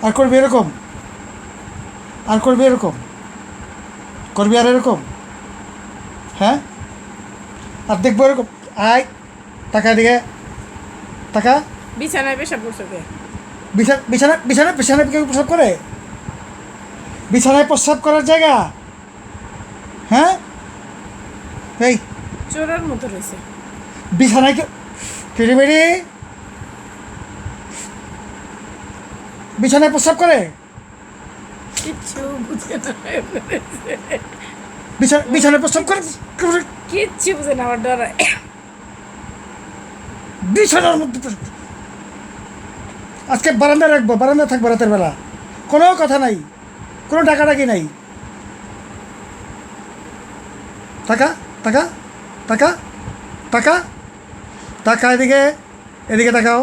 আর করবি এরকম, আর করবি এরকম, করবি আর এরকম, হ্যাঁ? আর দেখবো এরকম, আয় টাকা দিকে, টাকা। বিছানায় পেশাব করছো কে? বিছানায় কেউ প্রস্রাব করে? বিছানায় প্রস্রাব করার জায়গা, হ্যাঁ? এই চোরের মতো রয়েছে। বিছানায় কেউ ফিরিবেড়ি বিছানায় প্রস্রাব করে? কিচ্ছু বুঝে না। বিছানায় প্রস্রাব করে? কিচ্ছু বুঝে না, আমার ডরায়। বিছানার মধ্যে আজকে বারান্দায় রাখবো, বারান্দায় থাকবো রাতের বেলা, কোনো কথা নাই, কোনো ডাকাডাকি নাই। টাকা, টাকা, টাকা, টাকা, টাকা, এদিকে, এদিকে তাকাও।